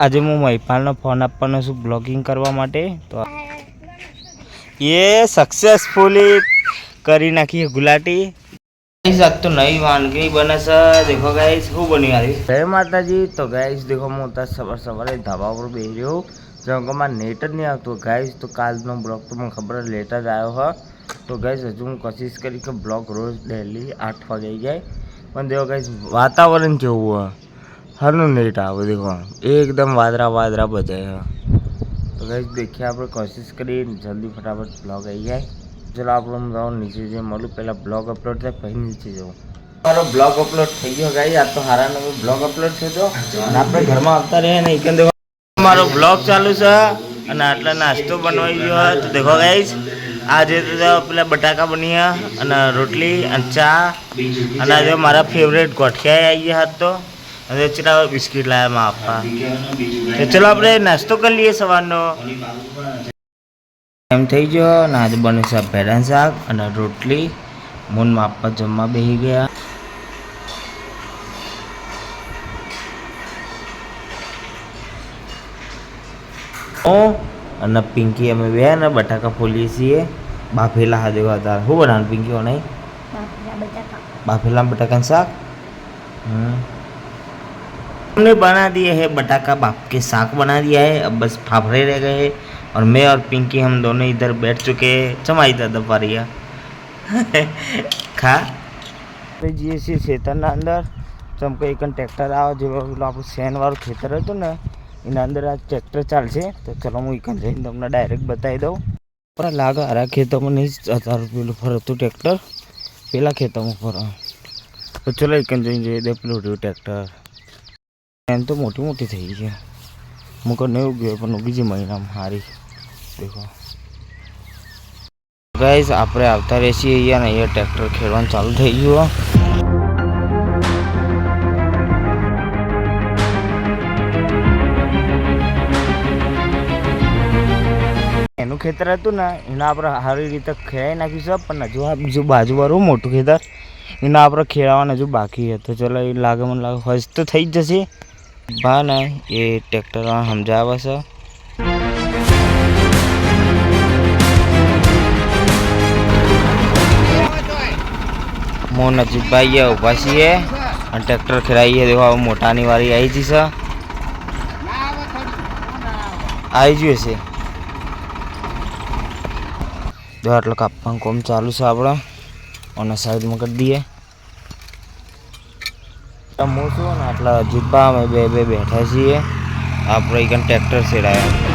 આજે હું મહિપાલનો ફોન આપવાનો છું બ્લોગિંગ કરવા માટે તો એ સક્સેસફુલી કરી નાખી ગુલાટી आज तो नई वानगी बने से देखो गाइस खूब बनी आ रही जय माता जी। तो गाइस देखो मैं सवार सवारे ढाबा पर बेह रही हूँ जो मैं नेट नहीं आता गाइस। तो काल नो ब्लॉग तो मैं खबर लेट ज आयो है। तो गाइस हजू हूँ कोशिश करी कि ब्लॉग रोज डेली 8 वागे जाए पर देखो गाइस वातावरण केवुं है हरनु नेट आवे देखो एकदम वादरा वादरा बजाय है। तो गाइस देखिए आप कोशिश करिए जल्दी फटाफट ब्लॉग आई जाए। चलो आप लोग जाओ नीचे जो मलू पहला ब्लॉग अपलोड थे फिर नीचे जाओ मारो ब्लॉग अपलोड थी गयो गाइस। आज तो हारा नो ब्लॉग अपलोड थे तो आपणे घर में आवता रहे ने इकन देखो मारो ब्लॉग चालू छे અને આટલા નાસ્તો बनवाई गयो है। तो देखो गाइस आज तो पेला बटाका बनिया અને रोटली અને चा અને आज मारा फेवरेट गोठिया आई गया तो अरे चला बिस्किट लाया मां आपा। तो चलो આપણે નાસ્તો कर लिए સવારનો એમ થઈ ગયો અને આજે બને છે ભેડાનું શાક અને રોટલી મૂન માપા જમવા બેસી ગયા। અને પિંકી અમે બે ને બટાકા ફોલીએ છીએ બાફેલા હાજે હતા। શું બનાવવાનું પિંકી નહીં બાફેલા બટાકાનું શાક हमने बना दिए है बटाका बाप के साग बना दिया है। अब बस फाफड़े रह गए हैं और मैं और पिंकी हम दोनों इधर बैठ चुके हैं। चमाई था दपारिया खा जीएससी खेतर अंदर चमको एक ट्रेक्टर आओ जो आप सेन वालू खेतर हतुं ने एना अंदर आ ट्रेक्टर चालशे। तो चलो हूँ एक जईने तमने डायरेक्ट बताई दऊँ पर लागे हरा खेतों में नहीं जता पेलू फरतुं ट्रेक्टर पेला खेतों में फर। तो चलो एक जईने जोईए दे पेलुं ट्रेक्टर एम तो मोटी मोटी थी गई मुझे नहीं उगे पर उगी जी महीना में हारी देखो गाइस आपणे आवता रहीए अहींया ने अहींया ट्रेक्टर खेडवानुं चालू थई गयुं। एनु खेतर हतुं ने एना आपणे सारी रीते खेडाई नाख्युं छे पण हजू आ बीजुं बाजुवाळुं मोटुं खेतर एना आपणे खेडवानुं हजू बाकी है। तो चलो ए लागे मने लागे हज तो थई ज जशे बा ना ये ट्रेक्टर समझावे से मोन अजीत भाई है उभा छे और ट्रेक्टर खेराई है। देखो मोटानी वाली आई जी से आई जी से जो आटला कापવાનું કોમ ચાલુ છે આપણે અને સાઈડમાં કરી દઈએ। હું છું ને આટલા અજીતબા અમે બે બેઠા છીએ આપણે એક ટ્રેક્ટર છેડાયા।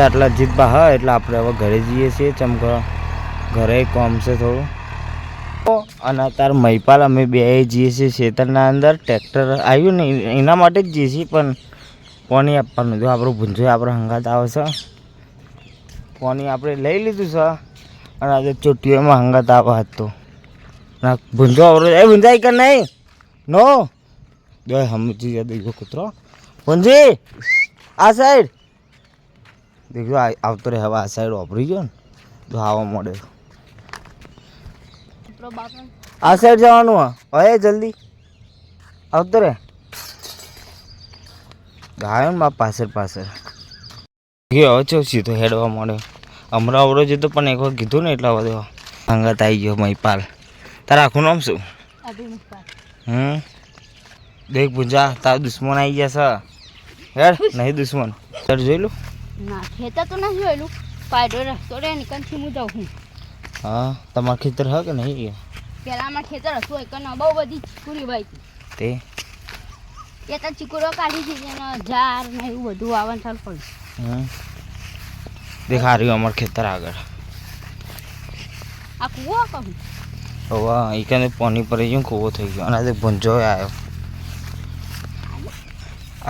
आटला जीतबा हाँ एट अपने हवे घरे जीए छे चमक घरे काम से थोड़ू अने तार महिपाल अमे बे जीए छे खेतरना अंदर ट्रेक्टर आव्युं ने एना माटे ज जीए छीए पण पाणी आपवानुं जो आपणो भूंजो आपणे हंगात आवे छे पाणी आपणे लई लीधुं छे अने आज चोटीओमां हंगात आवे आज तो ना भूंजो आवरो ए भूंजाई के नहीं नो जो समझी जा देखो कुतरो भूंजी आ साइड देखो आवतो रे हवा आ साइड वापरी गयो ने तो आवा मोडे आ साइड जवानुं है जल्दी आवतो रे गायो ने बाप पासर पासर गयो छो सीधो हेडवा मोडे हमरा आवरो जे तो पण एक वखत कीधुं ने એટલા બધો હંગાત આવી ગયો महिपाल। तारा आखुं नाम शुं देख बुंजा तार दुश्मन आई गया छे हेड नहीं दुश्मन सर જોઈ લો ना खेतर तो नहीं होइलू पायडो रस्तो रे निकन थी मु जाऊ हूं। हां तमार खेतर है कि नहीं है पेला में खेतर हसो एक न बहु बधी चिकुरी भाई ते ये तो चिकुरो काढी दी ने जार ने એવું બધું આવન ચાલ પડ देखा रही हमर खेतर आगे आ कुआ कहू हवा इकने पानी पड़ी गयो कुओ થઈ ગયો અને આ ભંજો આવ્યો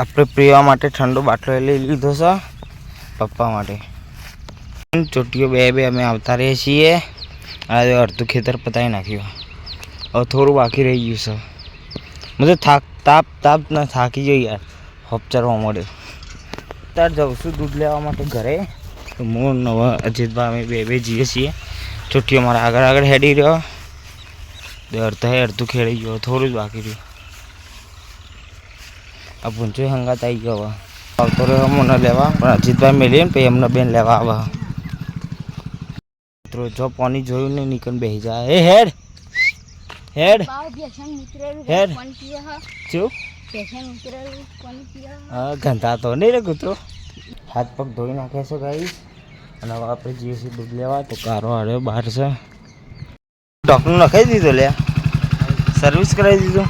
આપણે પીવા માટે ઠંડો બાટલો લઈ લીધો છે પપ્પા માટે ચોટીઓ બે બે અમે આવતા રહીએ છીએ. આજે અડધું ખેતર પતાવી નાખ્યું. હવે થોડું બાકી રહી ગયું છે. મને તાપ ના થાકી ગયો યાર. હોપ ચરવા મળ્યો. ત્યારે જાઉં છું દૂધ લેવા માટે ઘરે. તો હું નવા અજીતભાઈ અમે બે બે જઈએ છીએ. ચોટીઓ મારા આગળ હેડી રહ્યો. અડધું ખેડી ગયો. થોડું જ બાકી રહ્યું. આ પૂંચો હંગાત આવી ગયો. હવે આવતો રહ્યો મને લેવા, પણ અજીતભાઈ મેળવીને પછી એમને બેન લેવા આવે. મિત્રો જો પાણી જોયું નહીં નીકળ બેસી જાય. એ હેડ હેડ હેડ શું હા ગંધા તો નહીં રે કૂતરો. હાથ પગ ધોઈ નાખ્યા છે ગાઈસ. અને હવે આપણે જઈએ છીએ દૂધ લેવા. તો કારો હાર્યો બહાર છે. ડૉક્ટર નખાઈ દીધો લે, સર્વિસ કરાવી દીધું.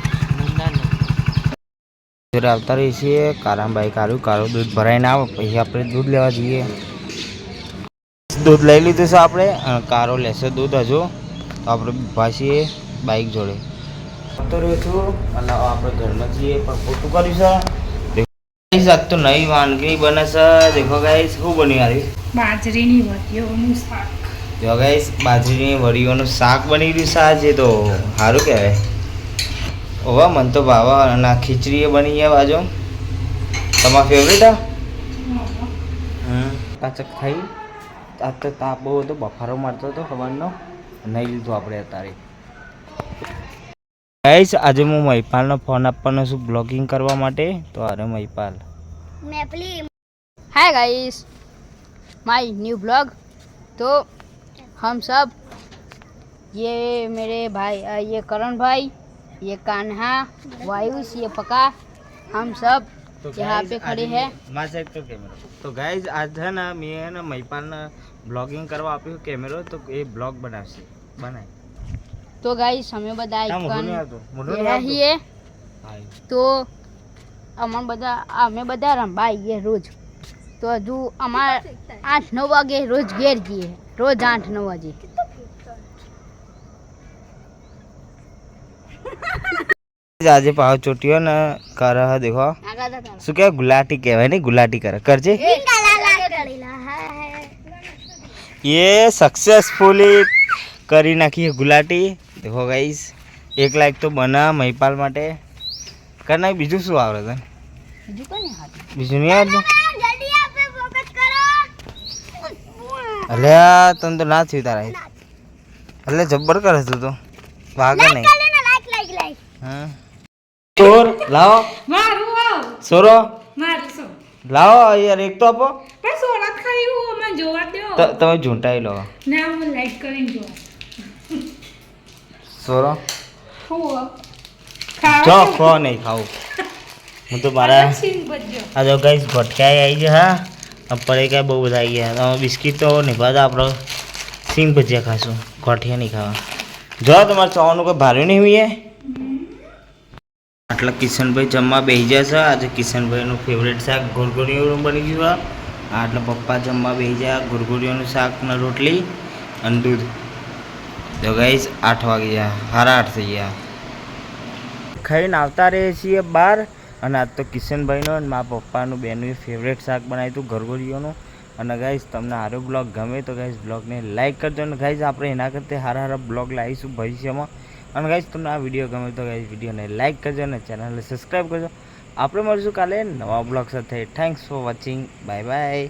આવતા રહીએ છીએ. કારામભાઈ કારો દૂધ ભરાઈને આવે પછી આપણે દૂધ લેવા જઈએ. દૂધ લઈ લીધું છે આપણે. કારો લેશે દૂધ હજુ. તો આપણે ભાસીએ બાઇક જોડે. આવતો રહ્યો છું અને આપણે ઘરમાં જઈએ પણ ખોટું કર્યું છે. આજ તો નવી વાનગી બને છે. દેખો ગાઈસ શું બન્યું આવી બાજરીની વડીઓનું શાક. જો ગાઈસ બાજરીની વડીઓનું શાક બની રહ્યું છે આજે. તો સારું કહેવાય. ઓવા મન તો ભાવા. અને આ ખીચડી બની ગયા બાજુ. તમારા ફેવરેટ આ પાચક થઈ. આજ તો તાપ બહુ હતો, બફારો મારતો હતો સવારનો. નહીં લીધું આપણે અત્યારે. ગાઈસ આજે હું મહિપાલનો ફોન આપવાનો છું બ્લોગિંગ કરવા માટે. તો અરે Mahipal hi guys my new blog. तो हम सब ये मेरे भाई ये करण भाई, ये कान्हा, वायुस, ये पका, हम सब यहाँ पे खड़े हैं. तो गाइस आज है ना मैं है ना મહિપાલ ને બ્લોગિંગ કરવા આપ્યું કેમેરો. તો એ બ્લોગ બનાય. तो गाइस हमें બધા આઈકન રહીએ. તો અમે બધા રંબા આવીએ રોજ. તો હજુ અમારે 8-9 વાગે રોજ ઘેર જઈએ. રોજ 8-9 વાગે. આજે પાવ ચોટીઓ ને કરે દેખો શું કહેવાય ગુલાટી કહેવાય ને. ગુલાટી કરે કરજે. ये सक्सेसफुली કરી નાખી ગુલાટી. દેખો ગાઈસ 1 લાખ તો બના મહિપાલ માટે કર નાખ. બીજું શું આવડે તને? બીજું નહીં આવડતું? અલ્યા તને તો ના થયું તારા. એટલે જબ્બર કરે તું તો વાગે નહીં. હા ચોર લાવો સોરો લાવો યાર એક તો આપો. તમે ઝૂંટાઈ લો સોરો. જો ખો નહીં ખાવું હું તો મારા. આ જો ગાઈસ ભટકાઈ આવી છે. હા પડે કાંઈ બહુ બધા આવી ગયા. બિસ્કીટ તો નહીં ભાતા. આપણે સિંગ ભજીયા ખાશું, ગોઠિયા નહીં ખાવા. જો તમારે ચાવાનું કોઈ ભાર્યું નહીં હોય. આટલા કિશનભાઈ જમવા બેસી જાય છે. આજે કિશનભાઈનું ફેવરેટ શાક ગોરગોરીઓનું બની ગયું. આટલા પપ્પા જમવા બેસી જાય. ગોરગોરીઓનું શાક ને રોટલી અને દૂધ. તો ગાઈસ 8 વાગી ગયા, 8:30 થઈ ગયા. ખાઈને આવતા રહીએ છીએ બહાર. અને આજ તો કિશનભાઈનો અને મારા પપ્પાનું બેનું ફેવરેટ શાક બનાવ્યું હતું ગોરગોરીઓનું. અને ગાઈસ તમને સારો બ્લોગ ગમે તો ગાઈસ બ્લોગને લાઈક કરજો. અને ગાઈસ આપણે એના કરતાં સારા બ્લોગ લાવીશું ભવિષ્યમાં. અને ગાઈસ તમને આ વિડીયો ગમે તો ગાઈસ વિડીયોને લાઈક કરજો અને ચેનલને સબસ્ક્રાઈબ કરજો. આપણે મળીશું કાલે નવા બ્લોગ સાથે. Thanks for watching. Bye bye.